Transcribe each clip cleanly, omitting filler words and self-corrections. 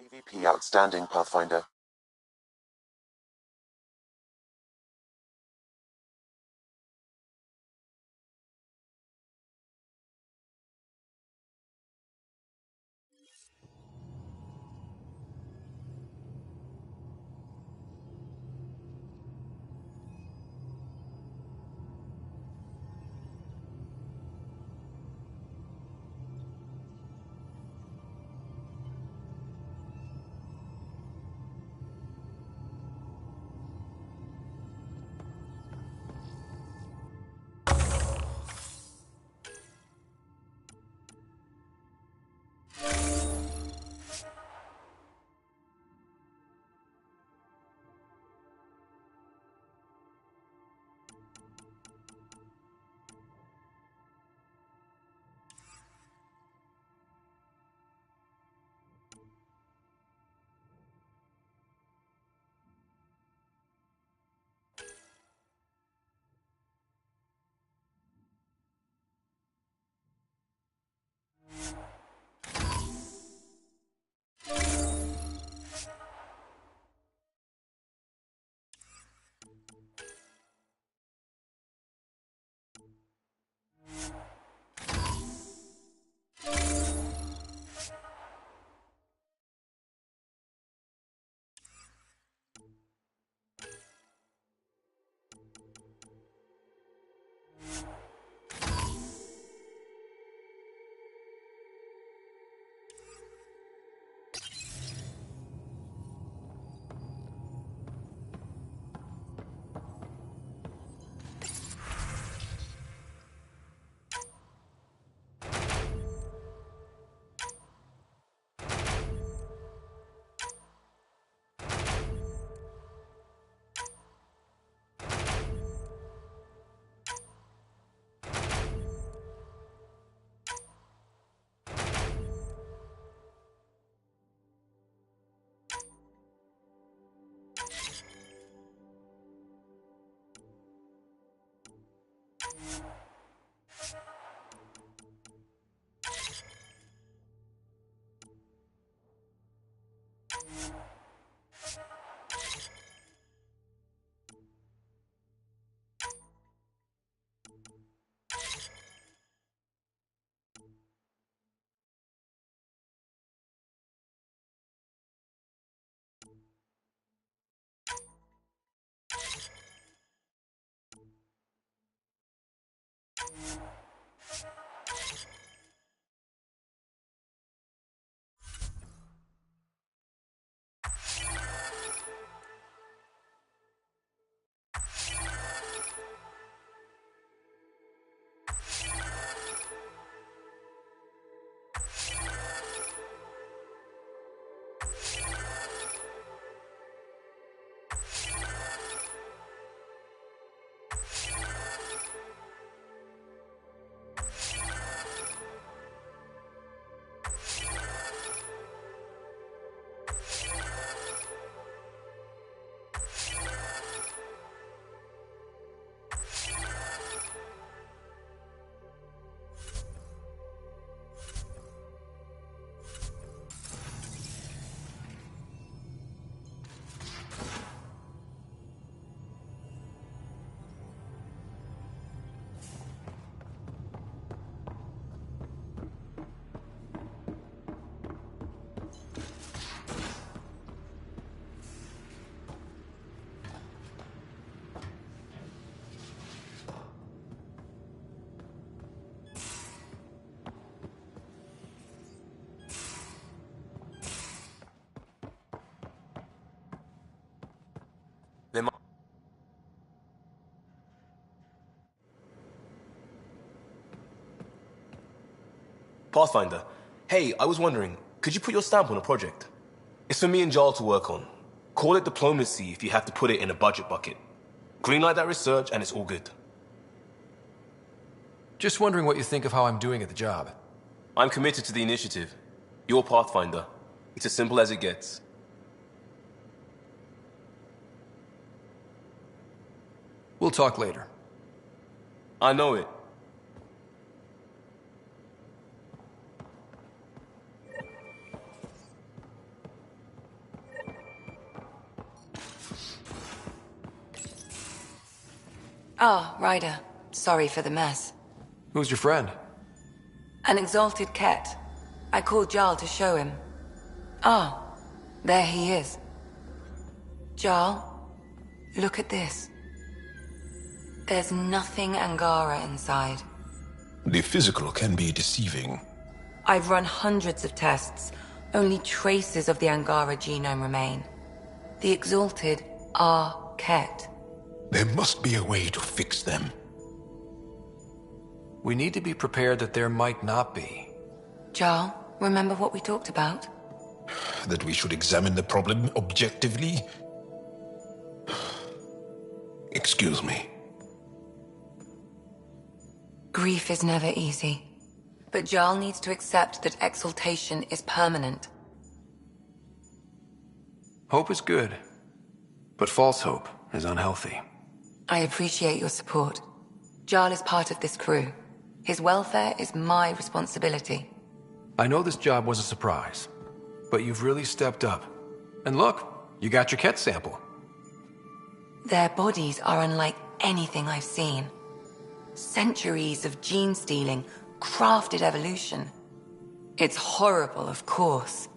AVP Outstanding Pathfinder. Pathfinder. Hey, I was wondering, could you put your stamp on a project? It's for me and Jarl to work on. Call it diplomacy if you have to put it in a budget bucket. Greenlight that research and it's all good. Just wondering what you think of how I'm doing at the job. I'm committed to the initiative. You're Pathfinder. It's as simple as it gets. We'll talk later. I know it. Ah, Ryder. Sorry for the mess. Who's your friend? An exalted cat. I called Jarl to show him. Ah, there he is. Jarl, look at this. There's nothing Angara inside. The physical can be deceiving. I've run hundreds of tests. Only traces of the Angara genome remain. The exalted are Ket. There must be a way to fix them. We need to be prepared that there might not be. Jarl, remember what we talked about? That we should examine the problem objectively? Excuse me. Grief is never easy. But Jarl needs to accept that exaltation is permanent. Hope is good, but false hope is unhealthy. I appreciate your support. Jarl is part of this crew. His welfare is my responsibility. I know this job was a surprise, but you've really stepped up. And look, you got your Ket sample. Their bodies are unlike anything I've seen. Centuries of gene stealing, crafted evolution. It's horrible, of course,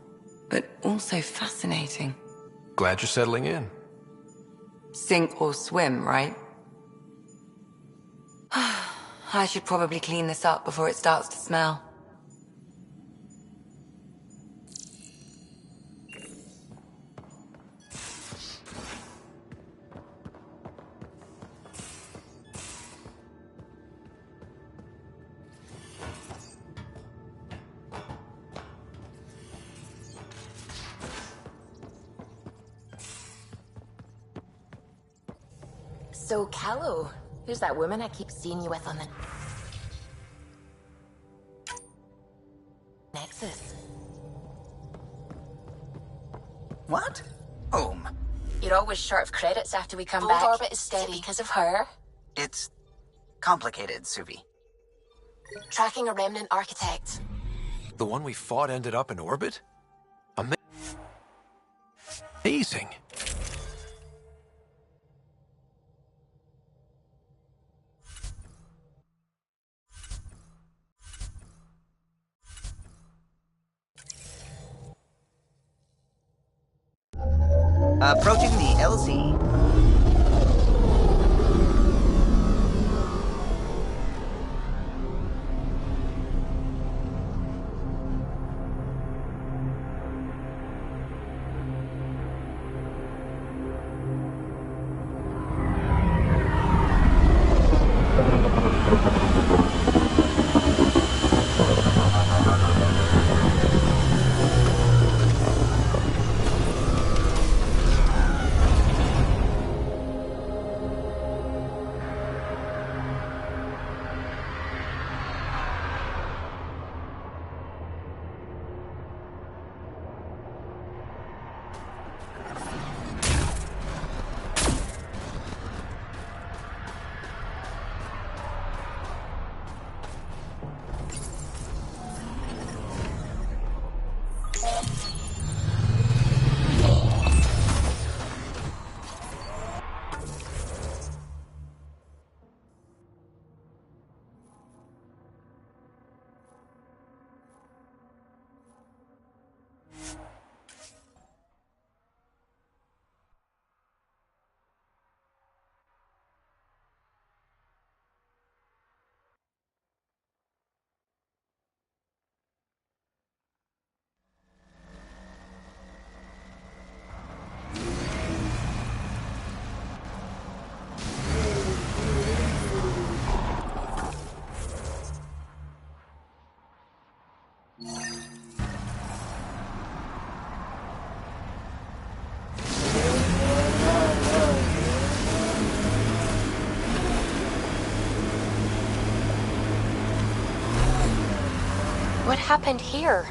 but also fascinating. Glad you're settling in. Sink or swim, right? I should probably clean this up before it starts to smell. So, Callow, who's that woman I keep seeing you with on the Nexus? What? You're always short of credits after we come Full back. orbit is Is it steady. because of her? It's complicated, Suvi. Tracking a remnant architect. The one we fought ended up in orbit? Amazing. Approaching the LZ. happened here?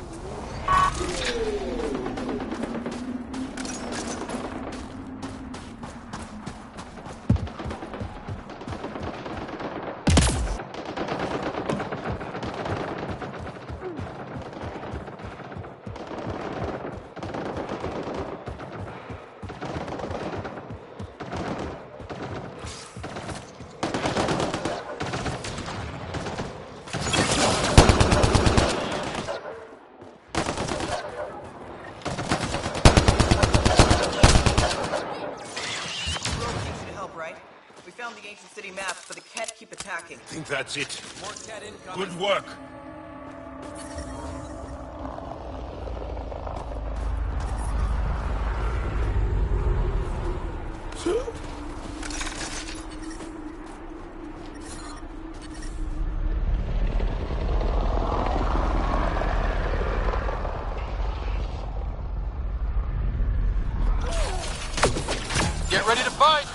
I think that's it. Good work. Get ready to fight!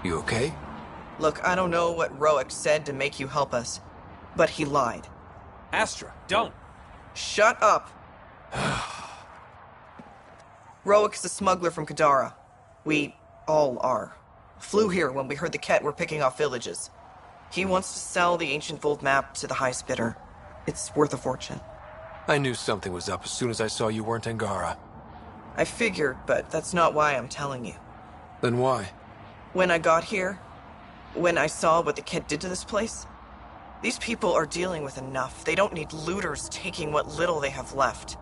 You okay? Look, I don't know what Roic said to make you help us, but he lied. Astra, don't! Shut up! Roic's a smuggler from Kadara. We all are. Flew here when we heard the Ket were picking off villages. He wants to sell the ancient Vold map to the highest bidder. It's worth a fortune. I knew something was up as soon as I saw you weren't Angara. I figured, but that's not why I'm telling you. Then why? When I got here, when I saw what the Ket did to this place, these people are dealing with enough. They don't need looters taking what little they have left.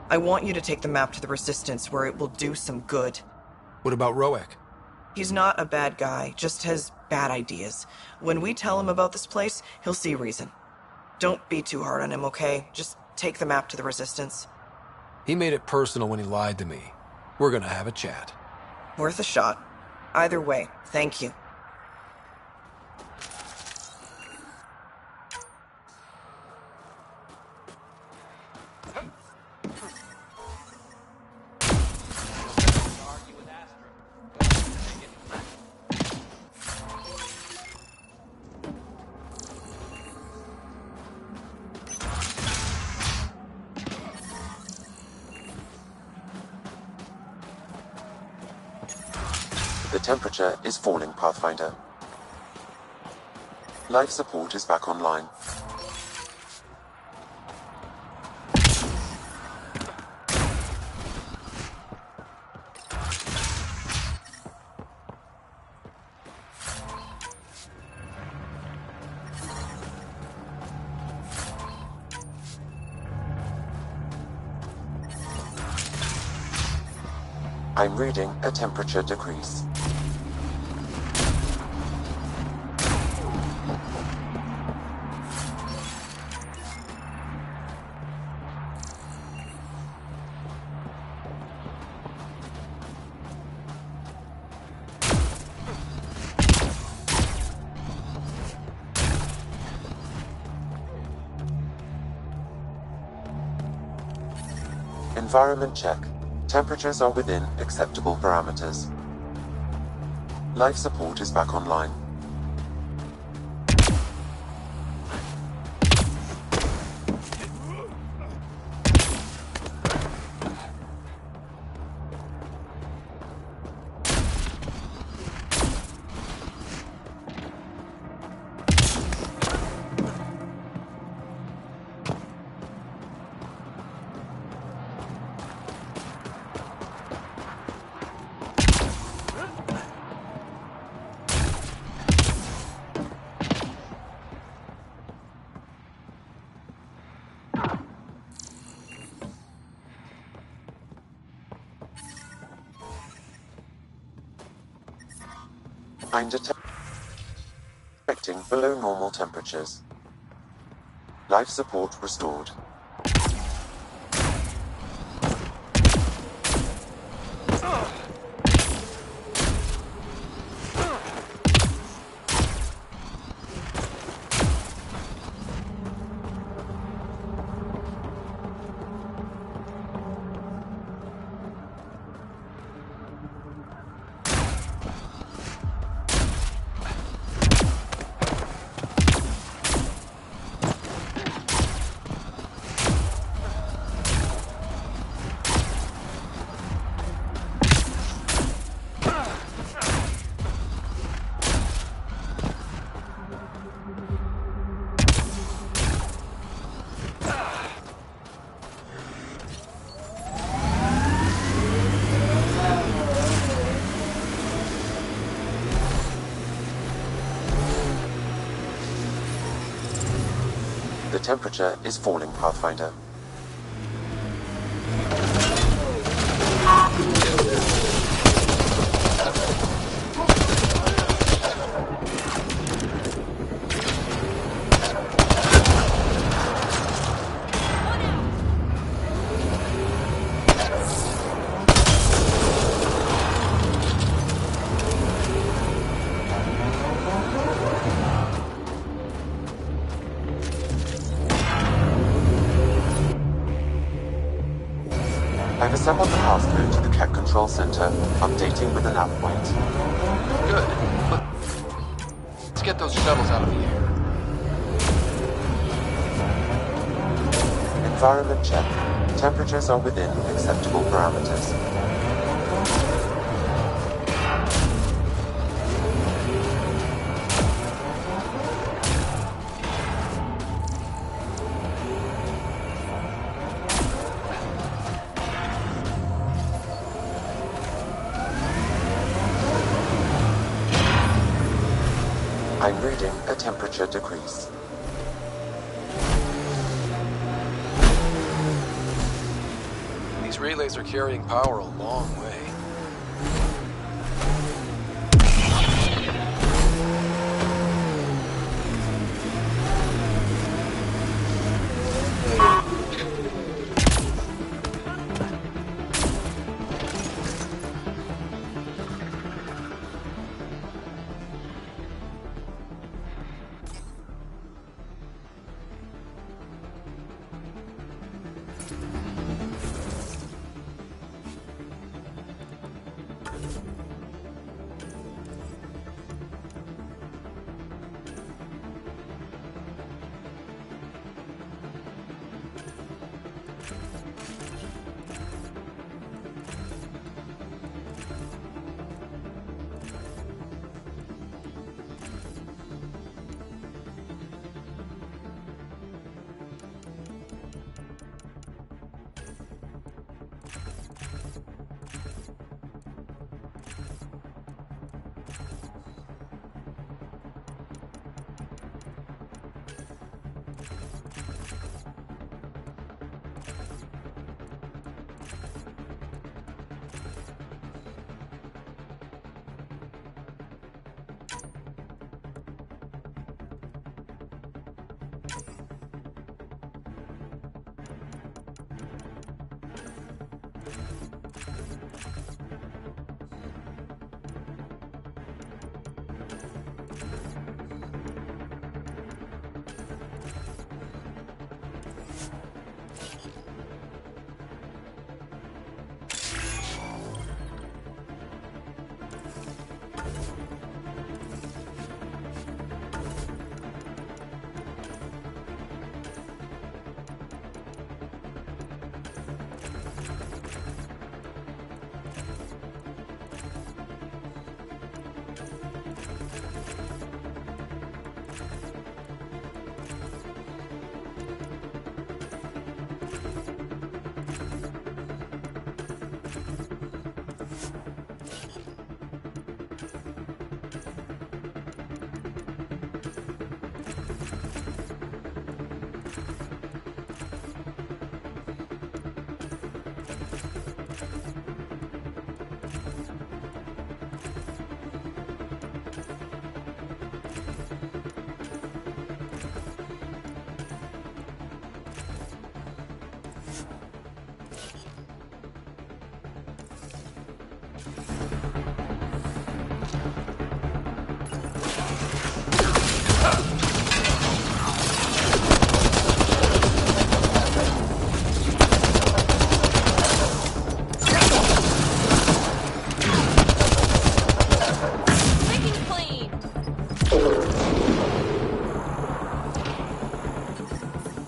I want you to take the map to the Resistance where it will do some good. What about Roic? He's not a bad guy, just has bad ideas. When we tell him about this place, he'll see reason. Don't be too hard on him, okay? Just take the map to the Resistance. He made it personal when he lied to me. We're gonna have a chat. Worth a shot. Either way, thank you. The temperature is falling, Pathfinder. Life support is back online. I'm reading a temperature decrease. Environment check. Temperatures are within acceptable parameters. Life support is back online. I'm detecting below normal temperatures. Life support restored. The temperature is falling, Pathfinder. I've assembled the pass-through to the Cat Control Center, updating with the nav point. Good. Let's get those shuttles out of the air. Environment check. Temperatures are within acceptable parameters. I'm reading a temperature decrease. These relays are carrying power a long way.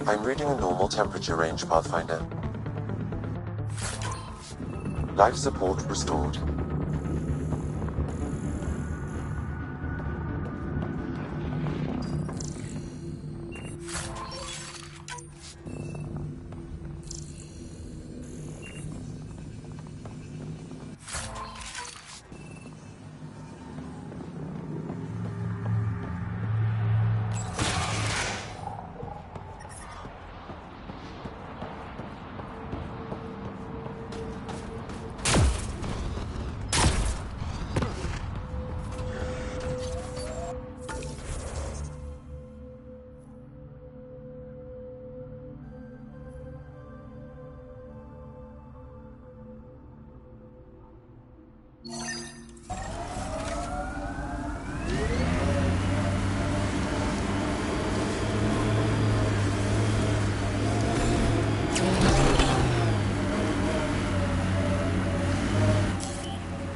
I'm reading a normal temperature range, Pathfinder. Life support restored.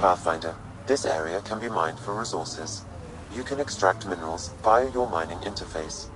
Pathfinder. This area can be mined for resources. You can extract minerals via your mining interface.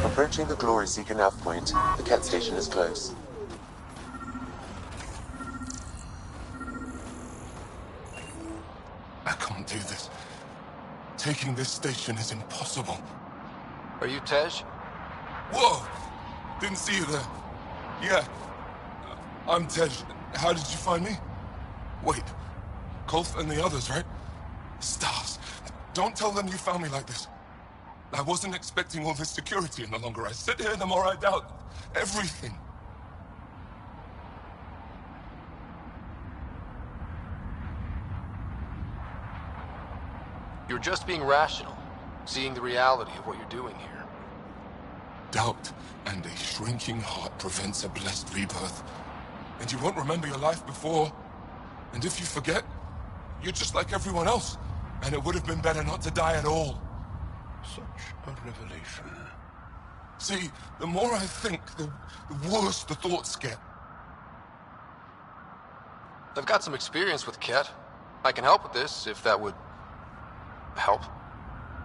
Approaching the Glory Seeker nav point, the Ket station is close. I can't do this. Taking this station is impossible. Are you Tej? Whoa! Didn't see you there. Yeah. I'm Tej. How did you find me? Wait. Kolth and the others, right? Stars. Don't tell them you found me like this. I wasn't expecting all this security, and the longer I sit here, the more I doubt everything. You're just being rational, seeing the reality of what you're doing here. Doubt and a shrinking heart prevents a blessed rebirth. And you won't remember your life before. And if you forget, you're just like everyone else. And it would have been better not to die at all. Such a revelation. See, the more I think, the worse the thoughts get. I've got some experience with Ket. I can help with this, if that would help.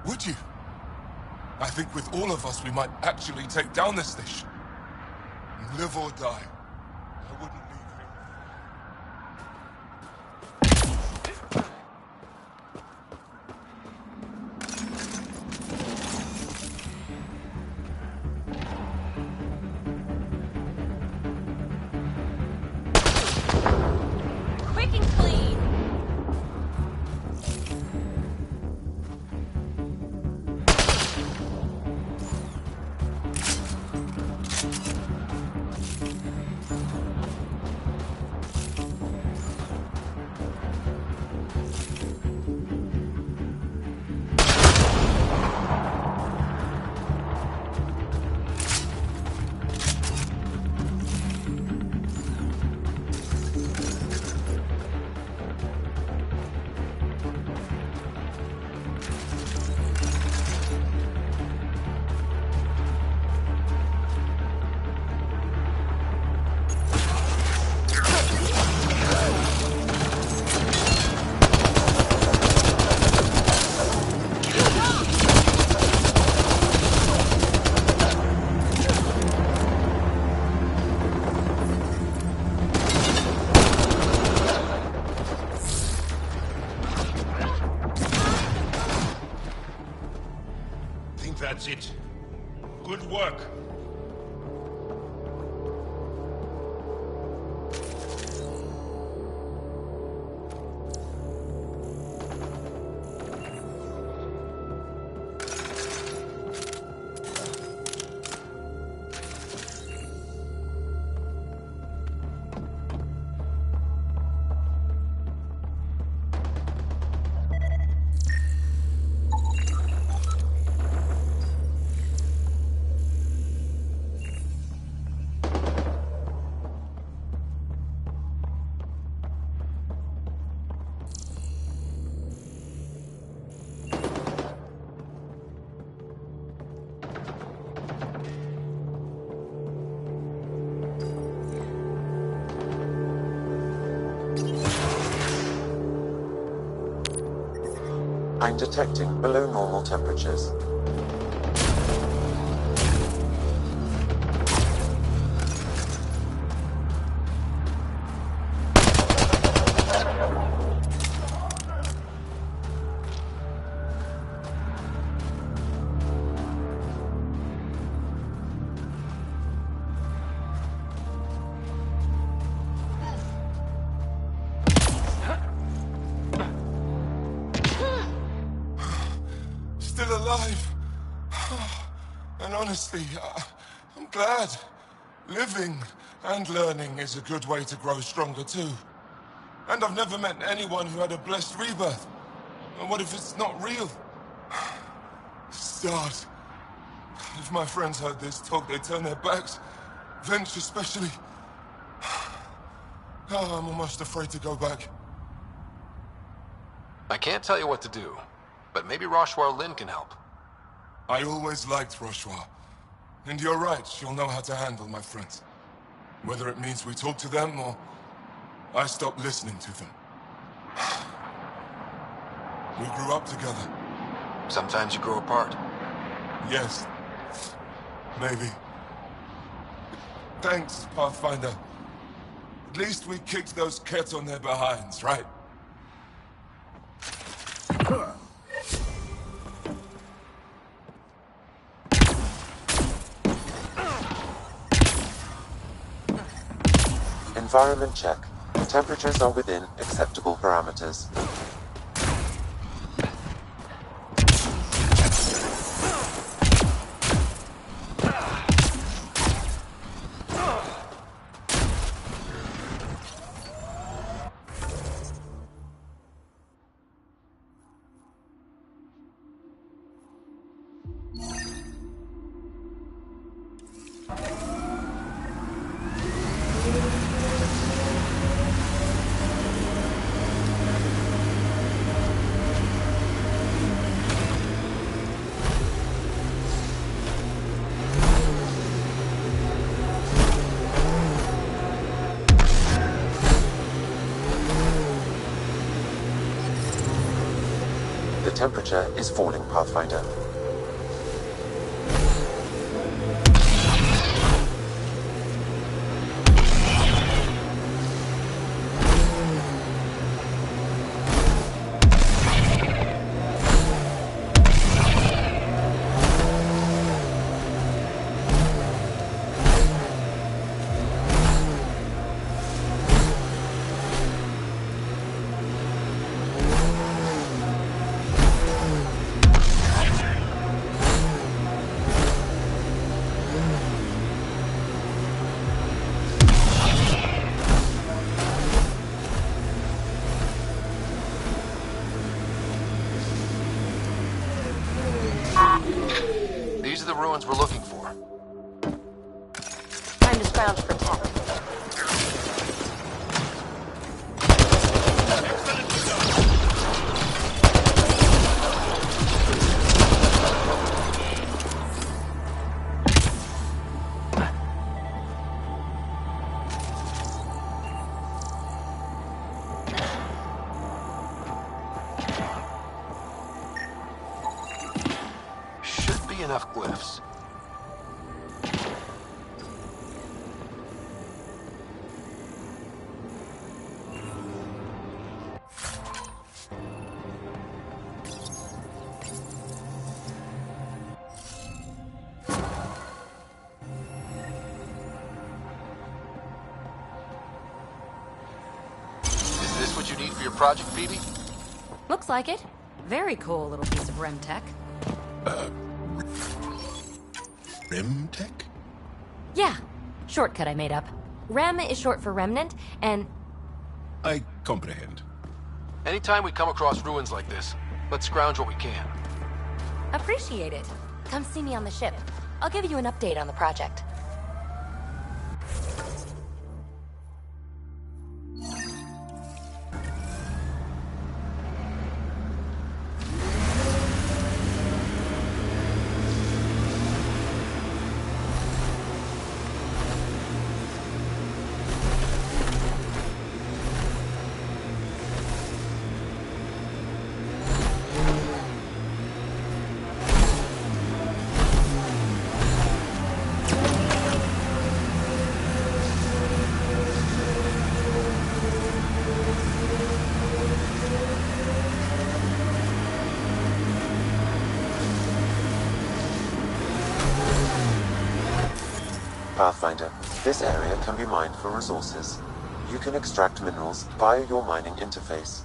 Would you? I think with all of us, we might actually take down this station. Live or die. I wouldn't leave here. Quick and clean. I'm detecting below normal temperatures. Still alive. And honestly, I'm glad. Living and learning is a good way to grow stronger too. And I've never met anyone who had a blessed rebirth. And what if it's not real? Stars. If my friends heard this talk, they'd turn their backs. Vince especially. Oh, I'm almost afraid to go back. I can't tell you what to do, but maybe Roshwar Lin can help. I always liked Roshwar. And you're right, she'll know how to handle my friends. Whether it means we talk to them or I stop listening to them. We grew up together. Sometimes you grow apart. Yes. Maybe. Thanks, Pathfinder. At least we kicked those cats on their behinds, right? Environment check. Temperatures are within acceptable parameters. The temperature is falling, Pathfinder. These are the ruins we're looking for. Time to scrounge for tech. Should be enough glyphs. Is this what you need for your project, Phoebe? Looks like it. Very cool little piece of REM tech. Rim tech? Yeah, shortcut I made up. REM is short for remnant, and... I comprehend. Anytime we come across ruins like this, let's scrounge what we can. appreciate it. Come see me on the ship. I'll give you an update on the project. Pathfinder, this area can be mined for resources. You can extract minerals via your mining interface.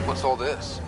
What's all this?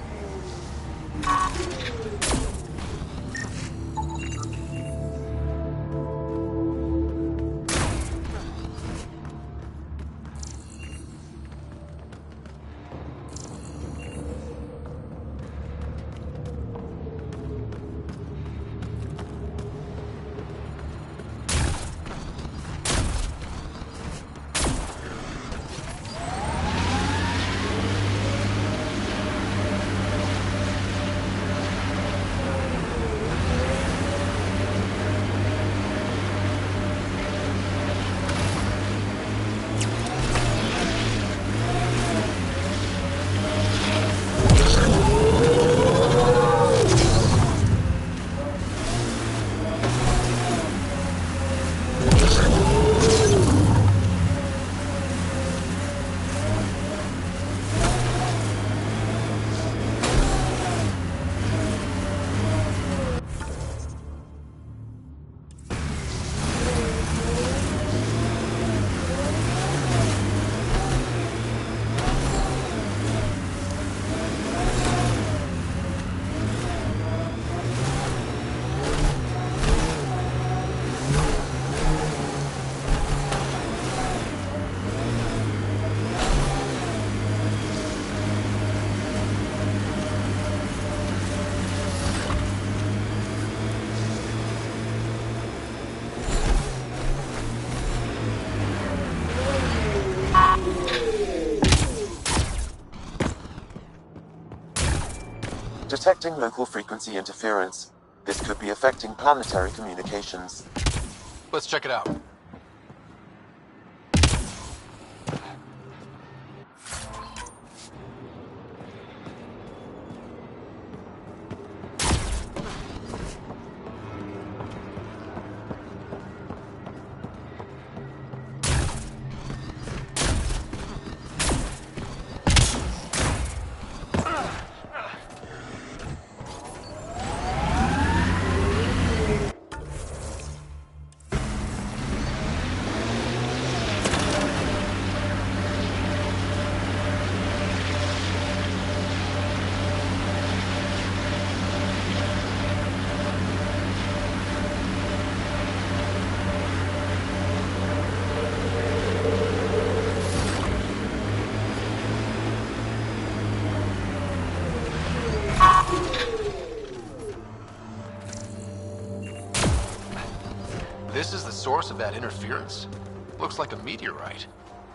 Detecting local frequency interference. This could be affecting planetary communications. Let's check it out. This is the source of that interference? Looks like a meteorite.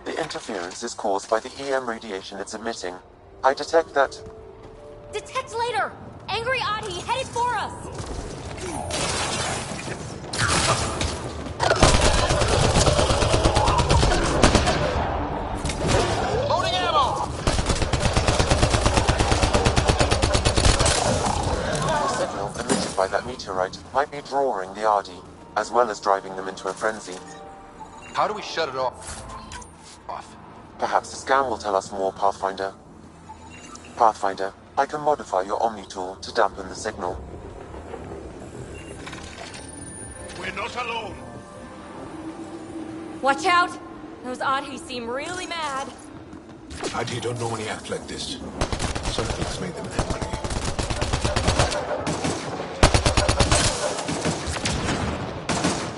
The interference is caused by the EM radiation it's emitting. I detect that... Detect later! Angry Adi headed for us! Loading ammo! The signal emitted by that meteorite might be drawing the Ardi, as well as driving them into a frenzy. How do we shut it off? Perhaps the scan will tell us more, Pathfinder. Pathfinder, I can modify your Omni tool to dampen the signal. We're not alone. Watch out! Those Adhis seem really mad. Adi don't normally act like this. Something's made them angry.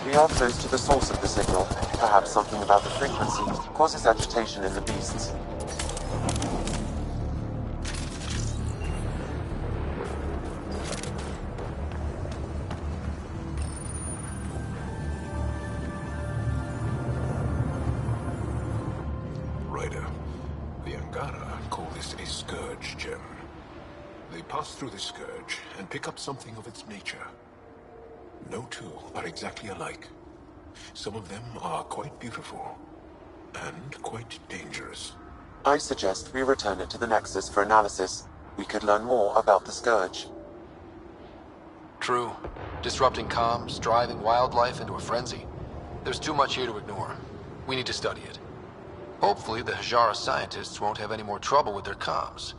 We are close to the source of the signal. Perhaps something about the frequency causes agitation in the beasts. a scourge gem. They pass through the scourge and pick up something of its nature. No two are exactly alike. Some of them are quite beautiful, and quite dangerous. I suggest we return it to the Nexus for analysis. We could learn more about the Scourge. True. Disrupting comms, driving wildlife into a frenzy. There's too much here to ignore. We need to study it. Hopefully the Hajara scientists won't have any more trouble with their comms.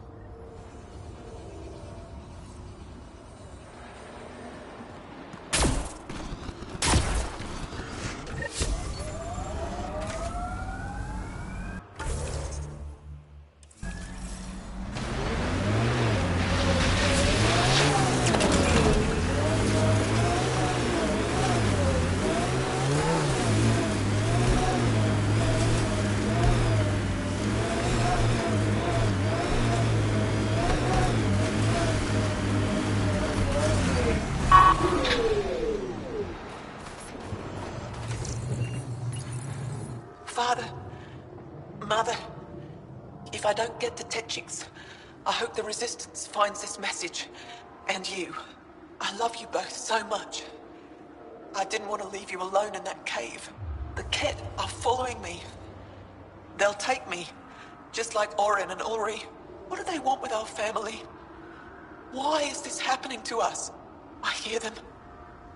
Father, Mother, if I don't get the Technics, I hope the Resistance finds this message. And you. I love you both so much. I didn't want to leave you alone in that cave. The Ket are following me. They'll take me, just like Oren and Ulri. What do they want with our family? Why is this happening to us? I hear them.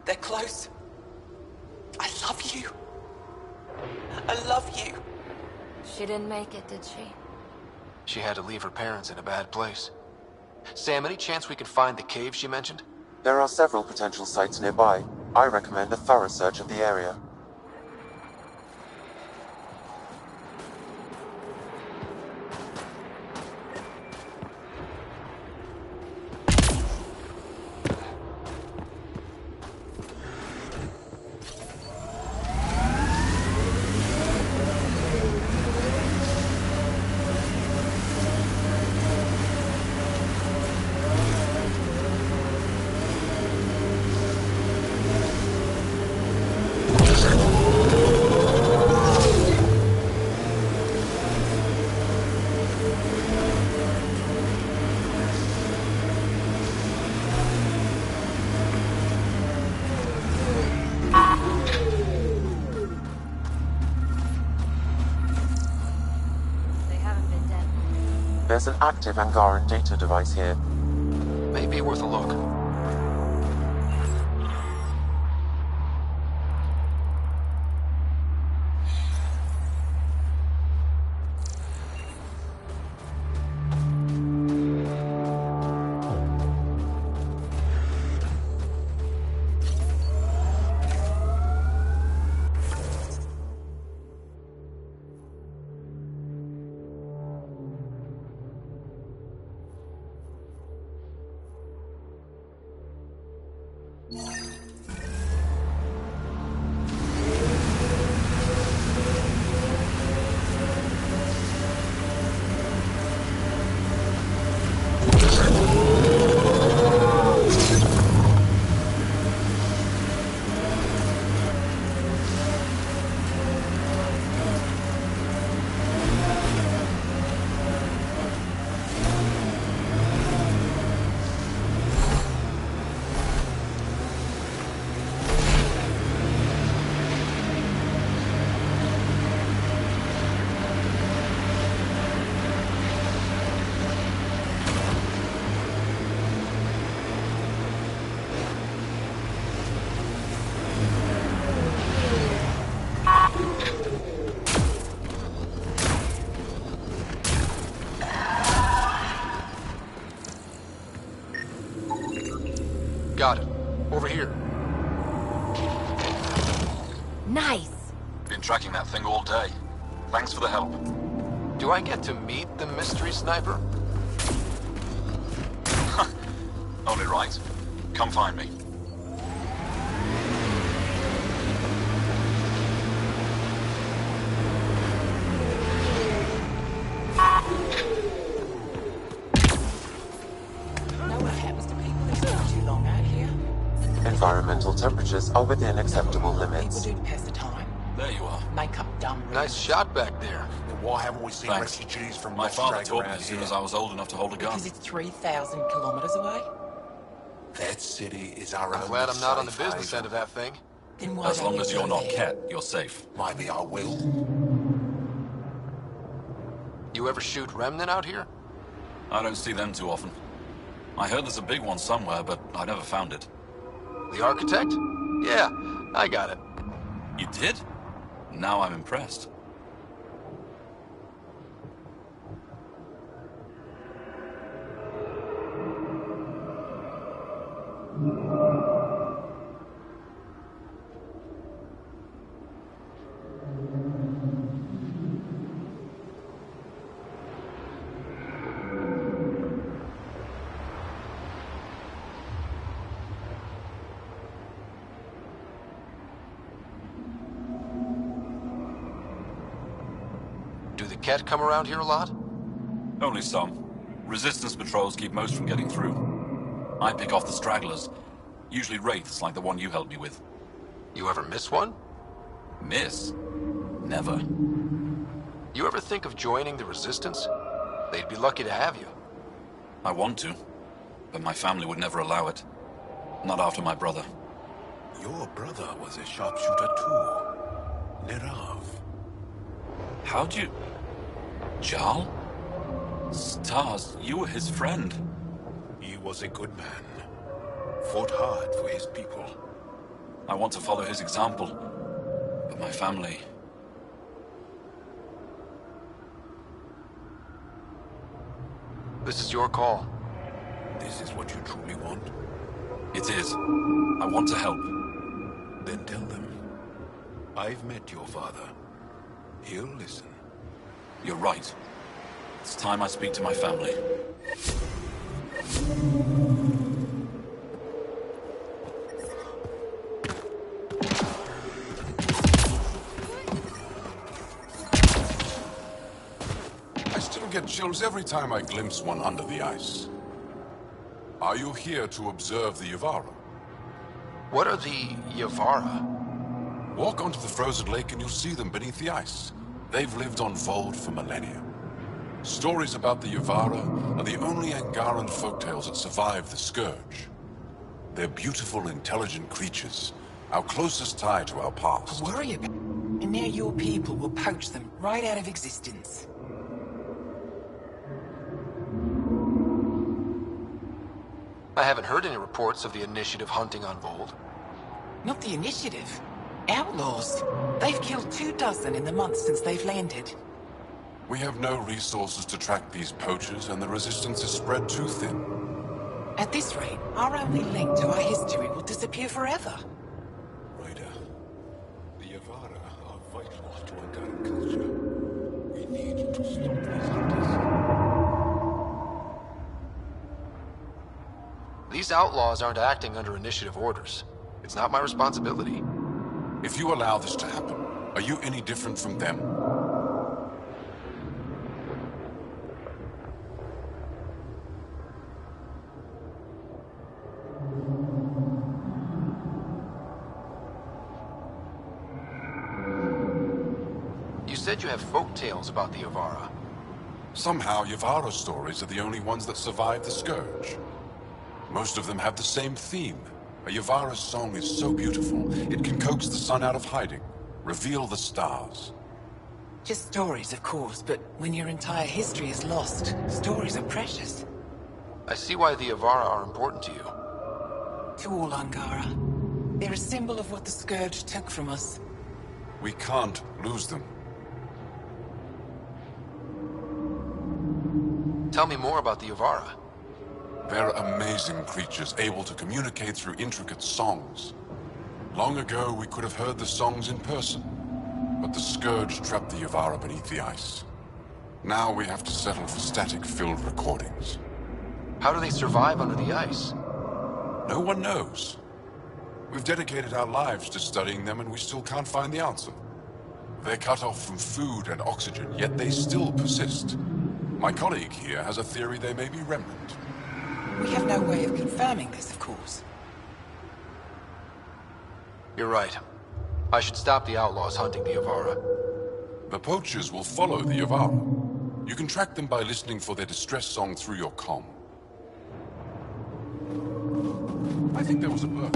They're close. I love you. I love you. She didn't make it, did she? She had to leave her parents in a bad place. Sam, any chance we can find the cave she mentioned? There are several potential sites nearby. I recommend a thorough search of the area. There's an active Angaran data device here. Maybe worth a look. Got it. Over here. Nice! Been tracking that thing all day. Thanks for the help. Do I get to meet the mystery sniper? Only right. Come find me. Environmental temperatures are within acceptable limits. People do to pass the time. There you are. Make up dumb. Nice shot back there. Why haven't we seen Thanks. refugees from My father Australia taught me around as soon here? as I was old enough to hold a gun. Because it's 3,000 kilometers away? That city is our I'm only glad I'm not on the safe business haven. end of that thing. Then why As don't long you as you're go not there? Ket, you're safe. Maybe I will. You ever shoot Remnant out here? I don't see them too often. I heard there's a big one somewhere, but I never found it. The architect? Yeah, I got it. You did? Now I'm impressed. Do the Ket come around here a lot? Only some. Resistance patrols keep most from getting through. I pick off the stragglers. Usually wraiths like the one you helped me with. You ever miss one? Miss? Never. You ever think of joining the Resistance? They'd be lucky to have you. I want to, but my family would never allow it. Not after my brother. Your brother was a sharpshooter too. Nerav. How'd you... Jarl? Stars, you were his friend. He was a good man. Fought hard for his people. I want to follow his example, but my family... This is your call. This is what you truly want? It is. I want to help. Then tell them. I've met your father. He'll listen. You're right. It's time I speak to my family. I still get chills every time I glimpse one under the ice. Are you here to observe the Yavara? What are the Yavara? Walk onto the frozen lake and you'll see them beneath the ice. They've lived on Vold for millennia. Stories about the Yavara are the only Angaran folktales that survive the Scourge. They're beautiful, intelligent creatures, our closest tie to our past. Worry about it. And now your people will poach them right out of existence. I haven't heard any reports of the Initiative hunting on Vold. Not the Initiative. Outlaws. They've killed 24 in the months since they've landed. We have no resources to track these poachers, and the resistance is spread too thin. At this rate, our only link to our history will disappear forever. Ryder, the Yavara are vital to Angaran culture. We need you to stop these hunters. These outlaws aren't acting under Initiative orders. It's not my responsibility. If you allow this to happen, are you any different from them? You said you have folk tales about the Yavara. Somehow, Yavara stories are the only ones that survive the Scourge. Most of them have the same theme. A Yavara's song is so beautiful, it can coax the sun out of hiding, reveal the stars. Just stories, of course, but when your entire history is lost, stories are precious. I see why the Yavara are important to you. To all Angara. They're a symbol of what the Scourge took from us. We can't lose them. Tell me more about the Yavara. They're amazing creatures, able to communicate through intricate songs. Long ago, we could have heard the songs in person, but the Scourge trapped the Yavara beneath the ice. Now we have to settle for static-filled recordings. How do they survive under the ice? No one knows. We've dedicated our lives to studying them, and we still can't find the answer. They're cut off from food and oxygen, yet they still persist. My colleague here has a theory they may be remnant. We have no way of confirming this, of course. You're right. I should stop the outlaws hunting the Yavara. The poachers will follow the Yavara. You can track them by listening for their distress song through your comm. I think there was a bird.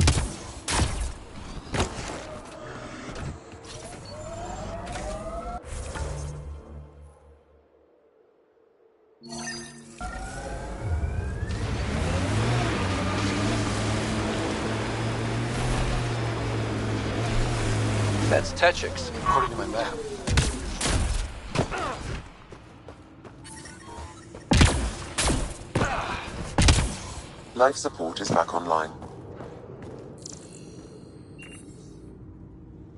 That's Techix, according to my map. Life support is back online.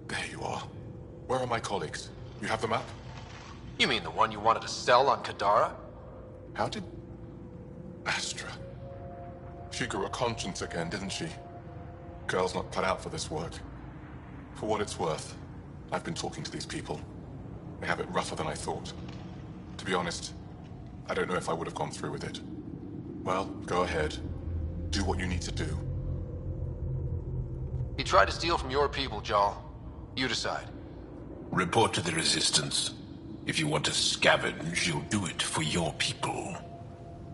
There you are. Where are my colleagues? You have the map? You mean the one you wanted to sell on Kadara? How did... Astra... She grew a conscience again, didn't she? Girl's not cut out for this work. For what it's worth, I've been talking to these people. They have it rougher than I thought. To be honest, I don't know if I would have gone through with it. Well, go ahead. Do what you need to do. He tried to steal from your people, Jal. You decide. Report to the Resistance. If you want to scavenge, you'll do it for your people.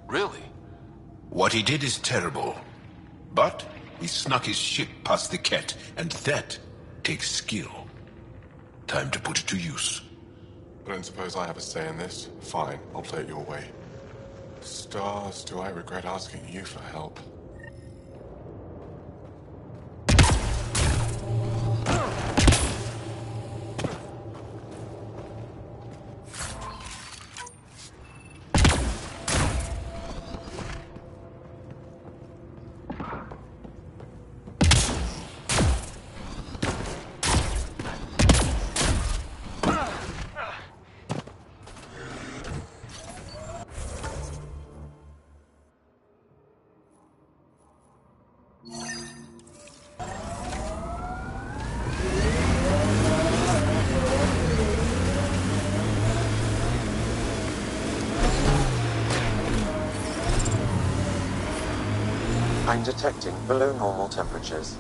Really? What he did is terrible. But he snuck his ship past the Ket, and that takes skill. Time to put it to use. I don't suppose I have a say in this. Fine, I'll play it your way. Stars, do I regret asking you for help? I'm detecting below normal temperatures.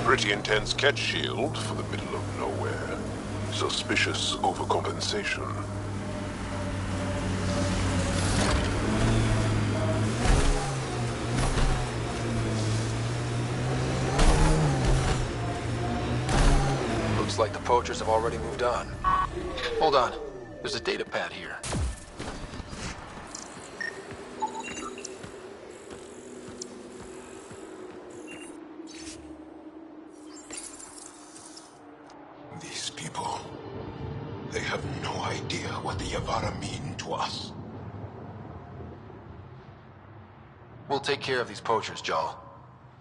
Pretty intense catch shield for the middle of nowhere. Suspicious overcompensation. Looks like the poachers have already moved on. Hold on. There's a data pad here. These people, they have no idea what the Yavara mean to us. We'll take care of these poachers, Jal.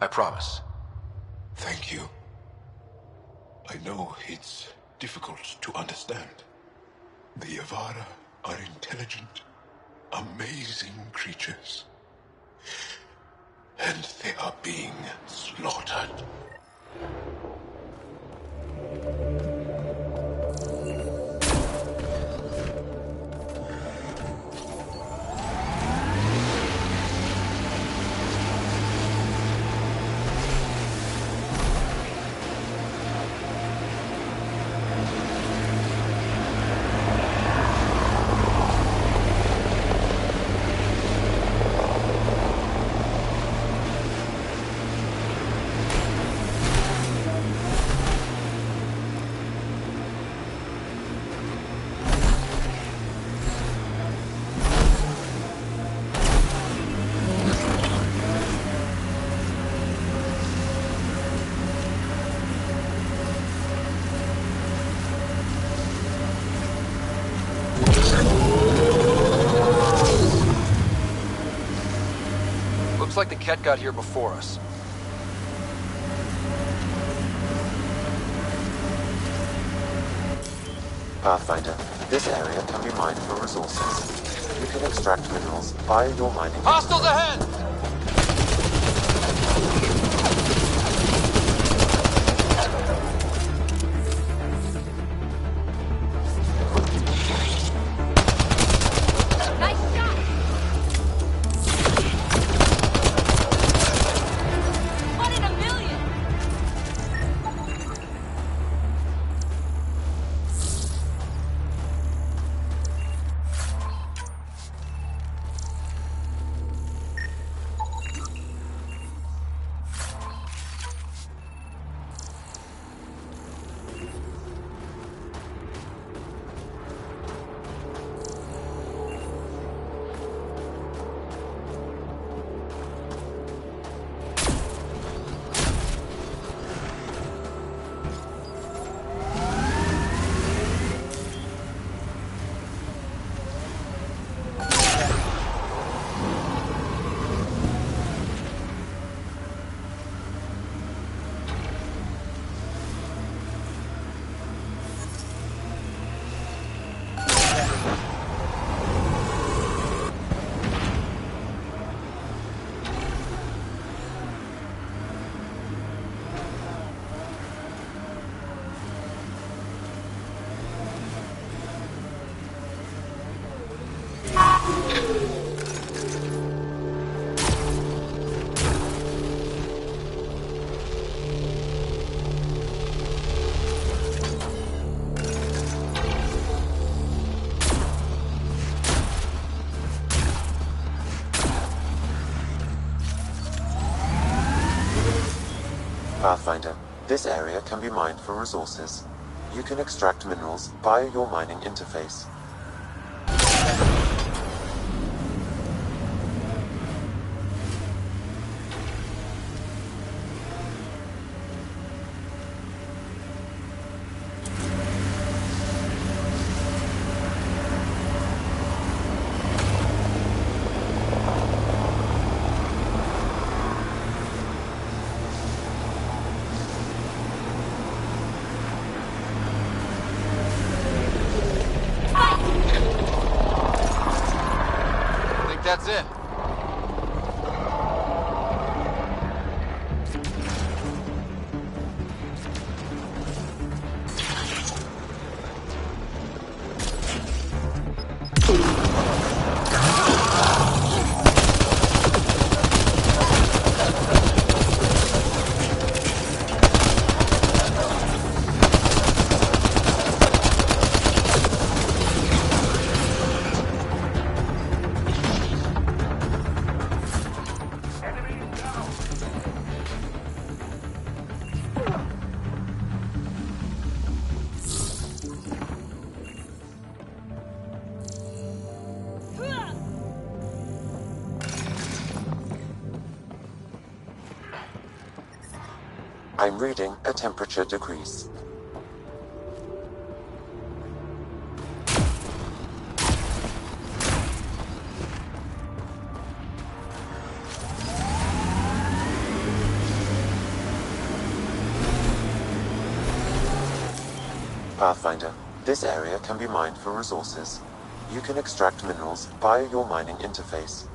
I promise. Thank you. I know it's difficult to understand. The Yavara are intelligent, amazing creatures. And they are being slaughtered. like the Ket got here before us. Pathfinder, this area can be mined for resources. You can extract minerals via your mining. Hostiles ahead! Pathfinder, this area can be mined for resources. You can extract minerals via your mining interface. That's it. I'm reading a temperature decrease. Pathfinder, this area can be mined for resources. You can extract minerals via your mining interface.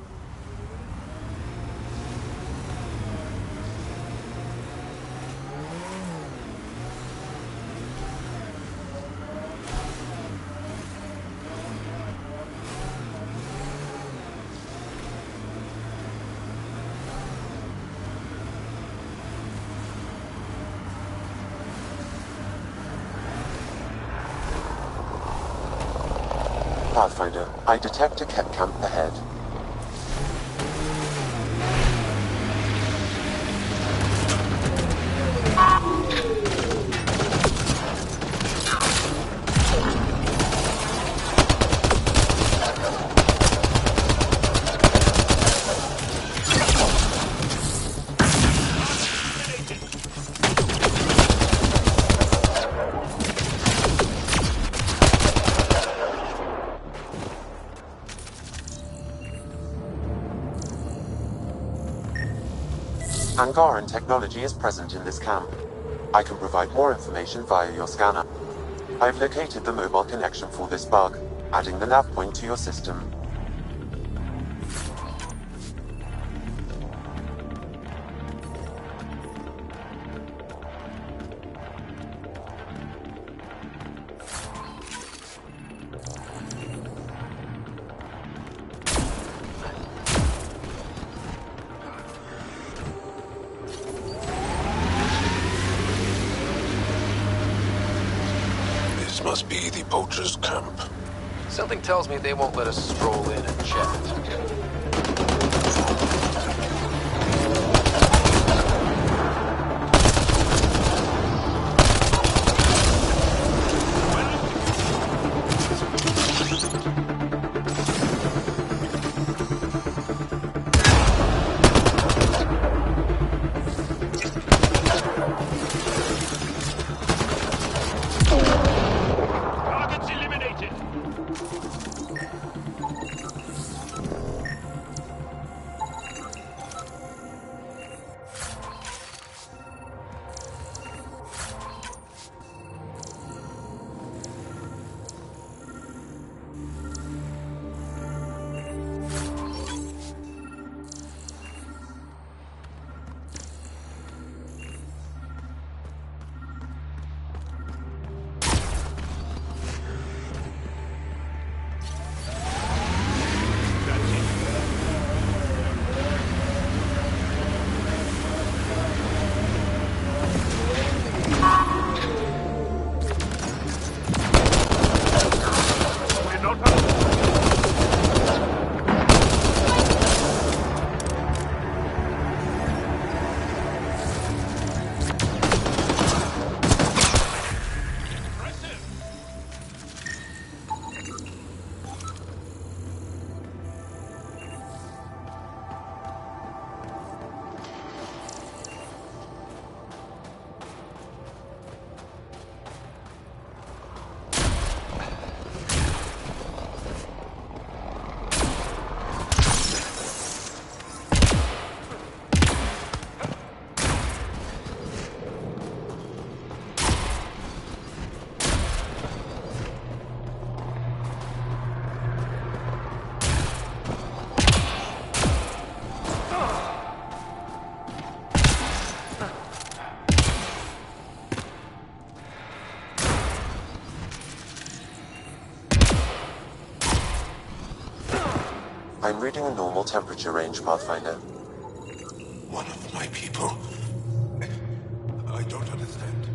Pathfinder, I detect a Ket camp ahead. Angaran technology is present in this camp. I can provide more information via your scanner. I've located the mobile connection for this bug, adding the nav point to your system. Must be the poacher's camp. Something tells me they won't let us stroll in and chat. I'm reading a normal temperature range, Pathfinder. One of my people. I don't understand.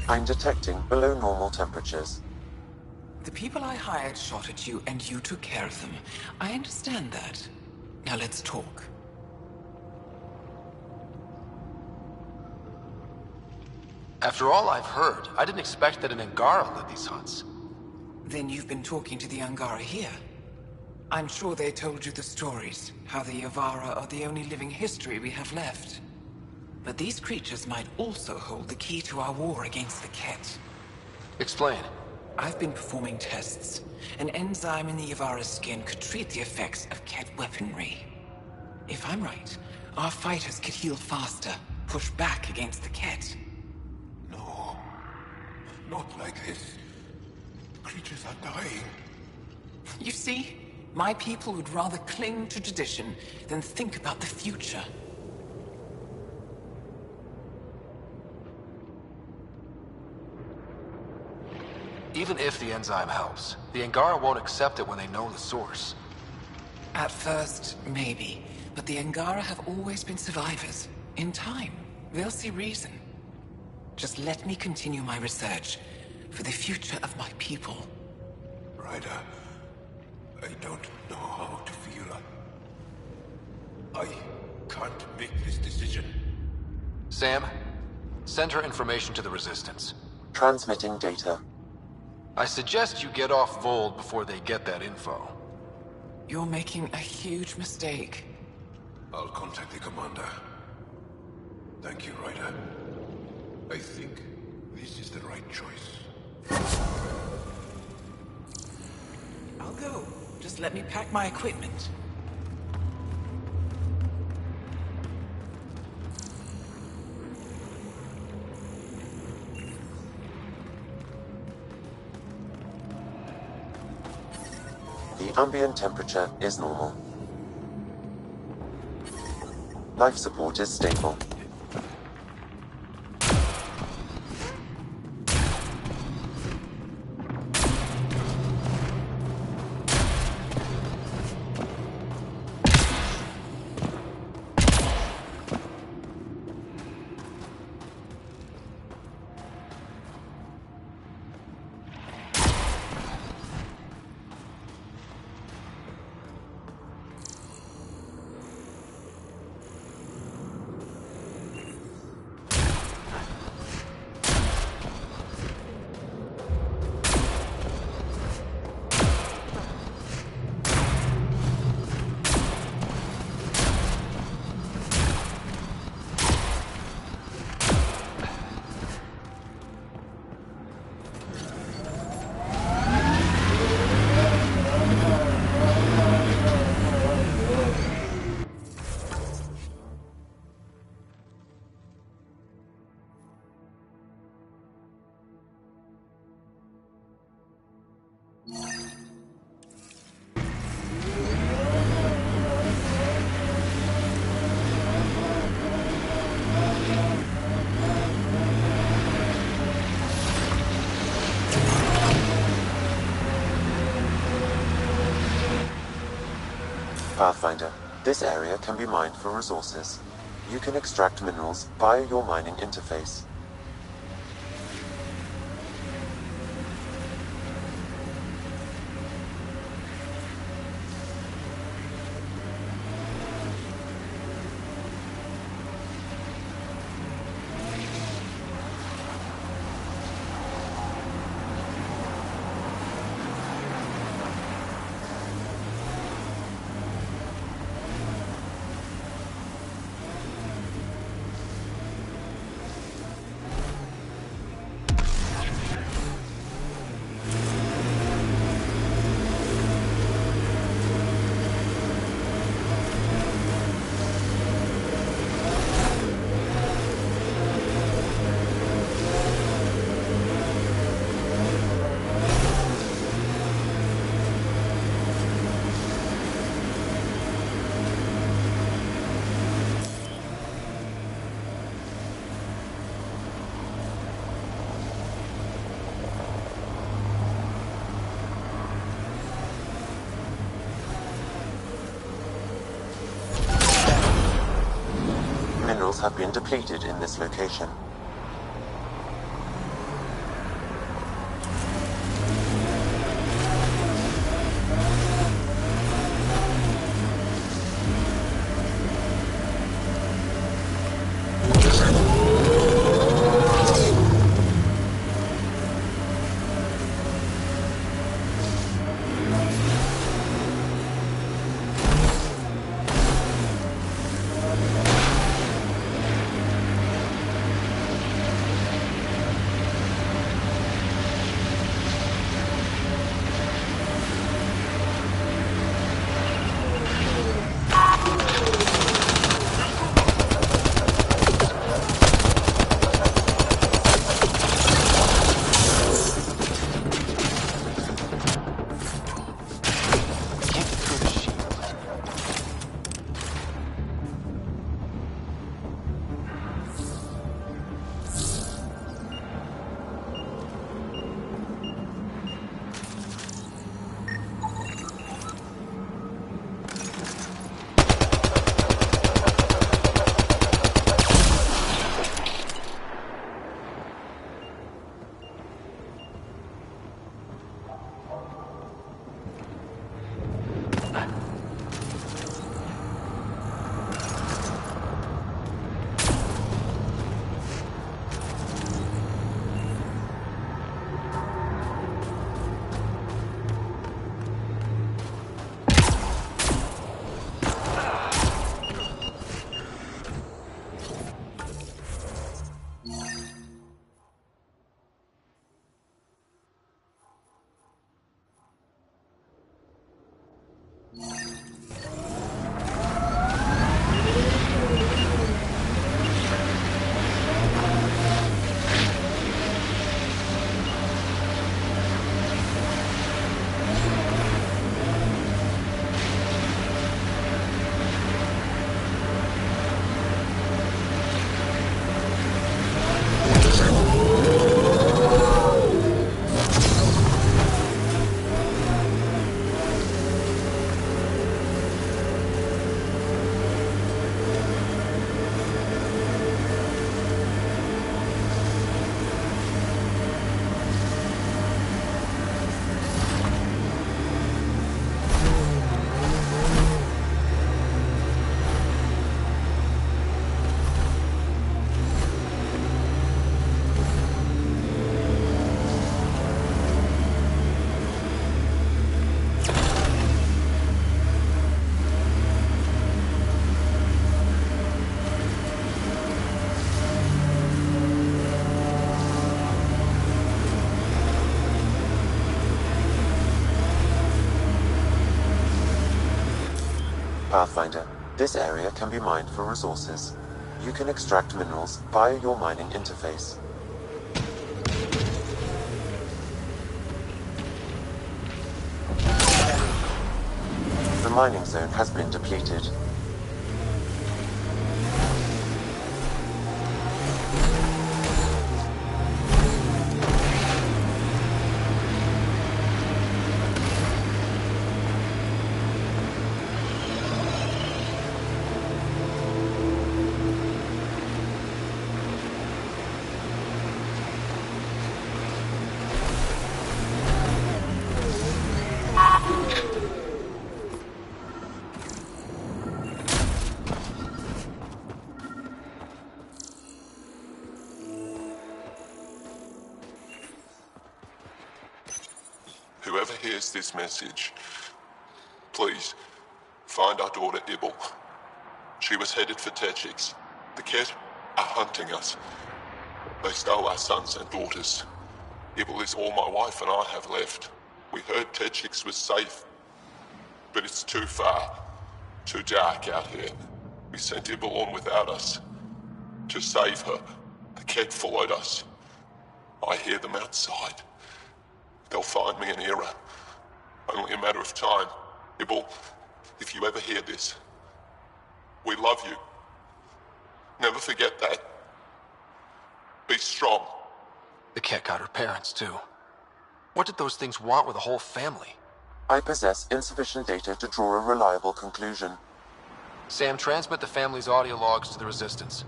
I'm detecting below normal temperatures. The people I hired shot at you, and you took care of them. I understand that. Now let's talk. After all I've heard, I didn't expect that an Angara led these hunts. Then you've been talking to the Angara here. I'm sure they told you the stories, how the Yavara are the only living history we have left. But these creatures might also hold the key to our war against the Ket. Explain. I've been performing tests. An enzyme in the Yavara's skin could treat the effects of Ket weaponry. If I'm right, our fighters could heal faster, push back against the Ket. No. Not like this. Creatures are dying. You see, my people would rather cling to tradition than think about the future. Even if the enzyme helps, the Angara won't accept it when they know the source. At first, maybe. But the Angara have always been survivors. In time, they'll see reason. Just let me continue my research for the future of my people. Ryder, I don't know how to feel. I can't make this decision. Sam, send her information to the Resistance. Transmitting data. I suggest you get off Vold before they get that info. You're making a huge mistake. I'll contact the commander. Thank you, Ryder. I think this is the right choice. I'll go. Just let me pack my equipment. The ambient temperature is normal. Life support is stable. Pathfinder, this area can be mined for resources. You can extract minerals via your mining interface. Minerals have been depleted in this location. Pathfinder, this area can be mined for resources. You can extract minerals via your mining interface. The mining zone has been depleted. Whoever hears this message, please find our daughter Ibel. She was headed for Techix. The Ket are hunting us. They stole our sons and daughters. Ibel is all my wife and I have left. We heard Techix was safe, but it's too far, too dark out here. We sent Ibel on without us. To save her, the Ket followed us. I hear them outside. They'll find me in Era. Only a matter of time. Ibel, if you ever hear this, we love you. Never forget that. Be strong. The Ket got her parents, too. What did those things want with a whole family? I possess insufficient data to draw a reliable conclusion. Sam, transmit the family's audio logs to the Resistance.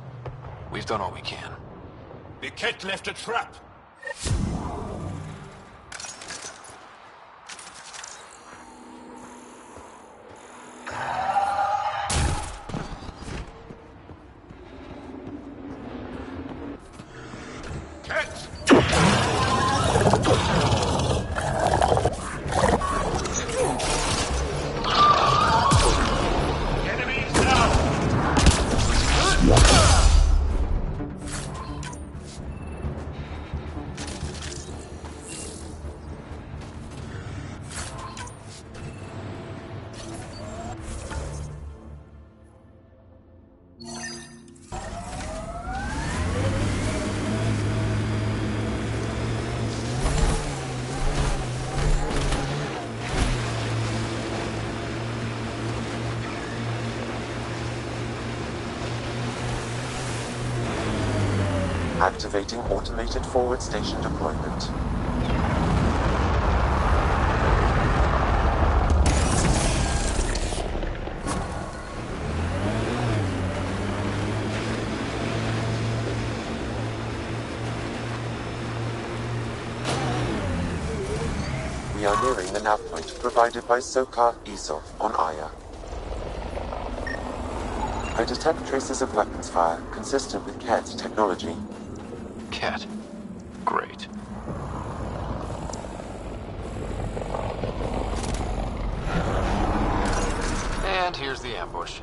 We've done all we can. The Ket left a trap. Activating automated forward station deployment. We are nearing the nav point provided by Sokar Isov on Aya. I detect traces of weapons fire consistent with Ket's technology. Ket. Great. And here's the ambush.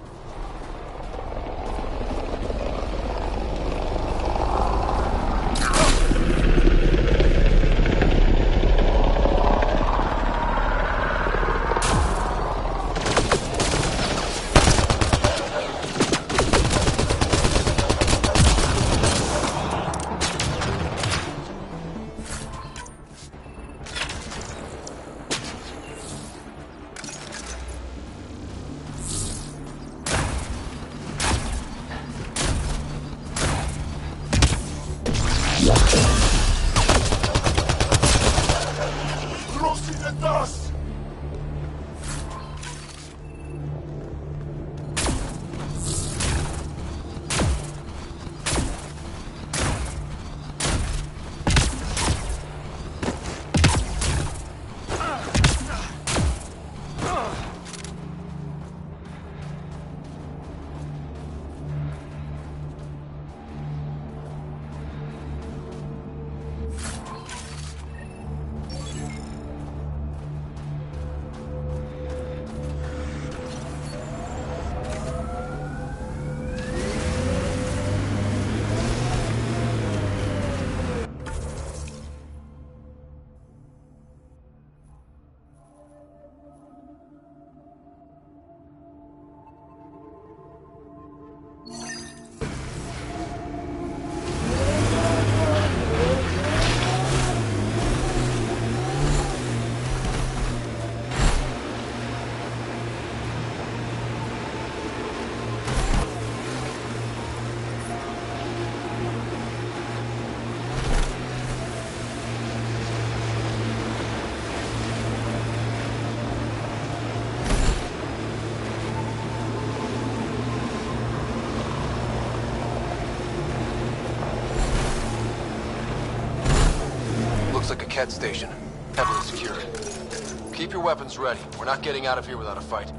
Looks like a Ket station. Heavily secured. Keep your weapons ready. We're not getting out of here without a fight.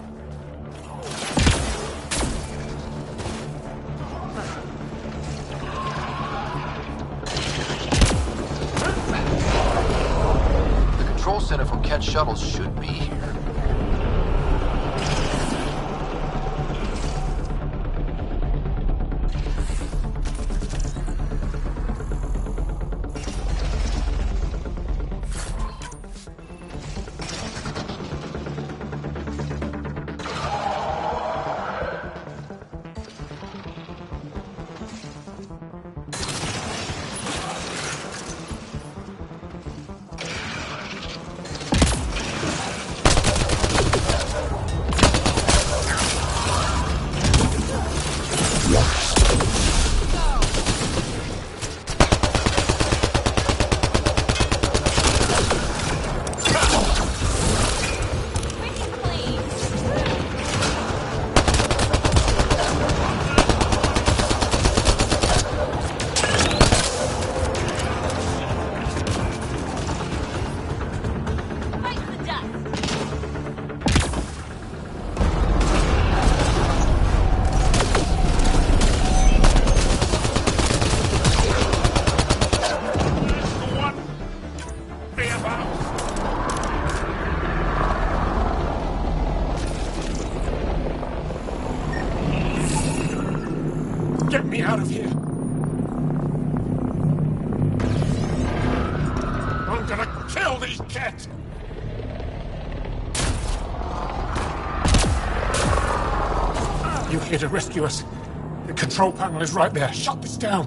The control center for Ket shuttles should be here. Get me out of here! I'm gonna kill these cats! You here to rescue us? The control panel is right there. Shut this down!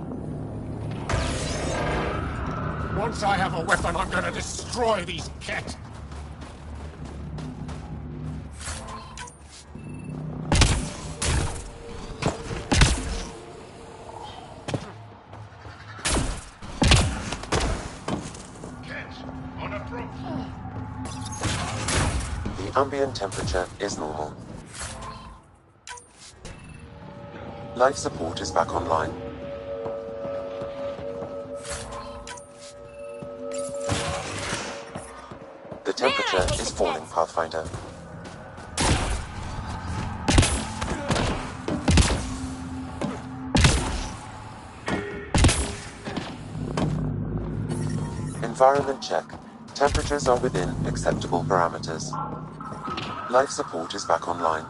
Once I have a weapon, I'm gonna destroy these cats! The ambient temperature is normal. Life support is back online. The temperature is falling, Pathfinder. Environment check. Temperatures are within acceptable parameters. Life support is back online.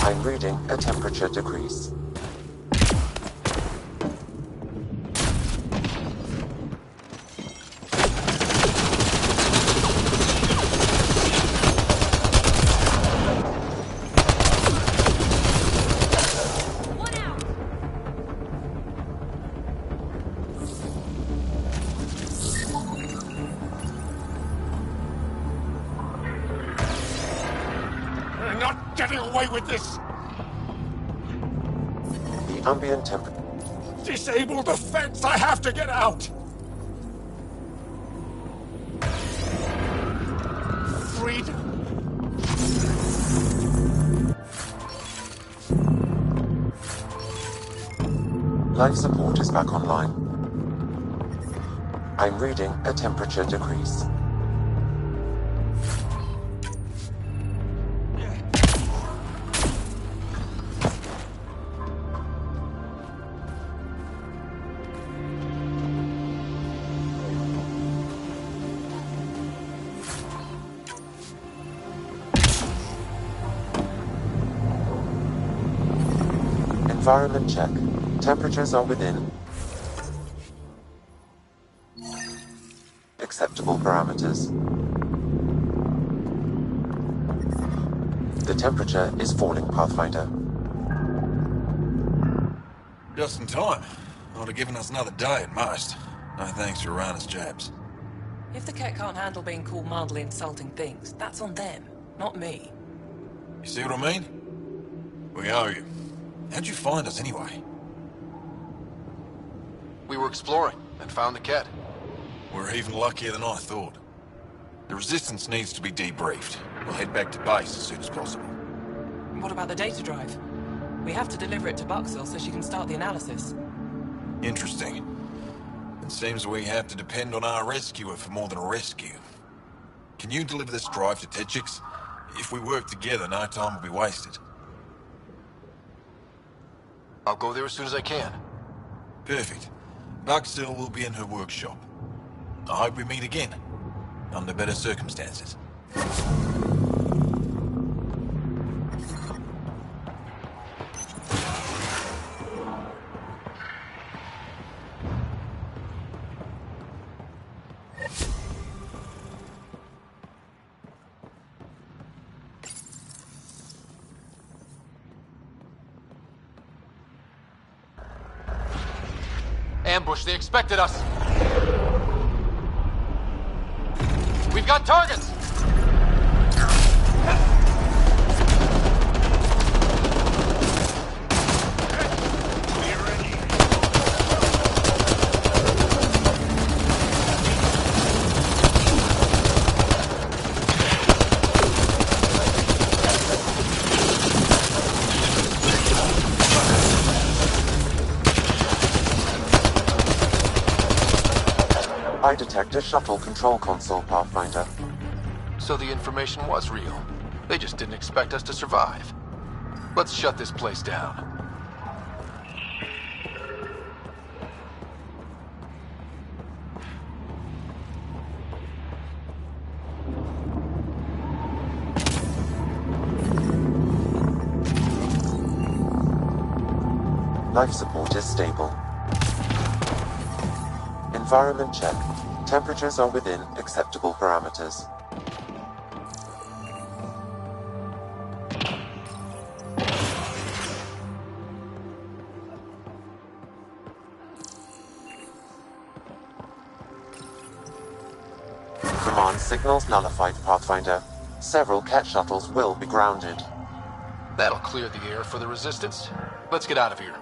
I'm reading a temperature decrease. We're not getting away with this! The ambient temperature... Disable the fence! I have to get out! Freedom! Life support is back online. I'm reading a temperature decrease. Environment check. Temperatures are within acceptable parameters. The temperature is falling, Pathfinder. Just in time. Would have given us another day at most. No thanks to Rana's jabs. If the Ket can't handle being called mildly insulting things, that's on them, not me. You see what I mean? We owe you. How'd you find us anyway? We were exploring and found the Ket. We're even luckier than I thought. The Resistance needs to be debriefed. We'll head back to base as soon as possible. What about the data drive? We have to deliver it to Buxel so she can start the analysis. Interesting. It seems we have to depend on our rescuer for more than a rescue. Can you deliver this drive to Tetchix? If we work together, no time will be wasted. I'll go there as soon as I can. Perfect. Buxel will be in her workshop. I hope we meet again. Under better circumstances. Ambush, they expected us. We've got targets! I detect a shuttle control console, Pathfinder. So the information was real. They just didn't expect us to survive. Let's shut this place down. Life support is stable. Environment check. Temperatures are within acceptable parameters. Command signals nullified, Pathfinder. Several Ket shuttles will be grounded. That'll clear the air for the Resistance. Let's get out of here.